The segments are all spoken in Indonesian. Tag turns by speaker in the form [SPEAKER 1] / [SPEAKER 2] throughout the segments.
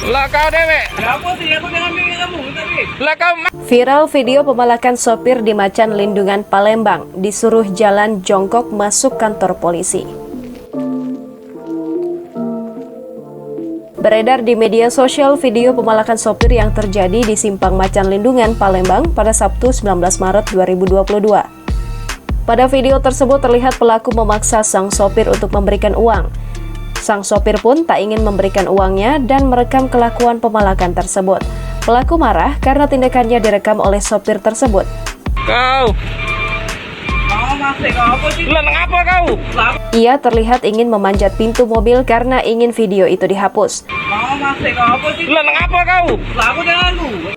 [SPEAKER 1] Lah kau dewek.
[SPEAKER 2] Apa sih aku dengan bimbing kamu tadi?
[SPEAKER 1] Lah kau
[SPEAKER 3] Viral video pemalakan sopir di Macan Lindungan Palembang disuruh jalan jongkok masuk kantor polisi. Beredar di media sosial video pemalakan sopir yang terjadi di Simpang Macan Lindungan Palembang pada Sabtu 19 Maret 2022. Pada video tersebut terlihat pelaku memaksa sang sopir untuk memberikan uang. Sang sopir pun tak ingin memberikan uangnya dan merekam kelakuan pemalakan tersebut. Pelaku marah karena tindakannya direkam oleh sopir tersebut.
[SPEAKER 1] kau.
[SPEAKER 2] Kau masih kau apa sih?
[SPEAKER 1] Lah ngapa kau?
[SPEAKER 3] Ia terlihat ingin memanjat pintu mobil karena ingin video itu dihapus.
[SPEAKER 2] Kau masih kau apa sih?
[SPEAKER 1] Lah ngapa kau?
[SPEAKER 2] Aku dengan lu.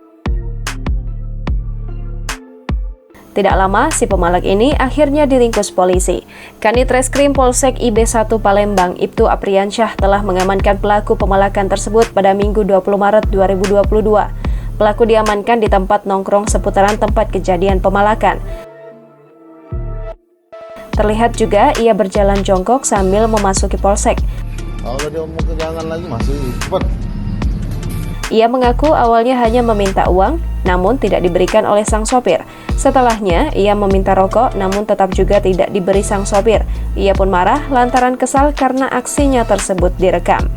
[SPEAKER 3] Tidak lama, si pemalak ini akhirnya diringkus polisi. Kanit Reskrim Polsek IB1 Palembang, Ibtu Apriansyah telah mengamankan pelaku pemalakan tersebut pada Minggu 20 Maret 2022. Pelaku diamankan di tempat nongkrong seputaran tempat kejadian pemalakan. Terlihat juga ia berjalan jongkok sambil memasuki polsek.
[SPEAKER 4] Kalau dia mau ke jangan lagi masih cepat.
[SPEAKER 3] Ia mengaku awalnya hanya meminta uang, namun tidak diberikan oleh sang sopir. Setelahnya, ia meminta rokok, namun tetap juga tidak diberi sang sopir. Ia pun marah lantaran kesal karena aksinya tersebut direkam.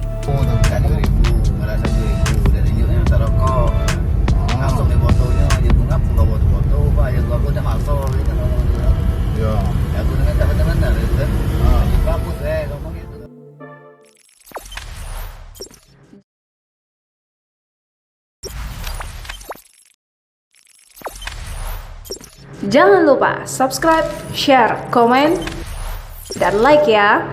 [SPEAKER 3] Jangan lupa subscribe, share, komen, dan like ya!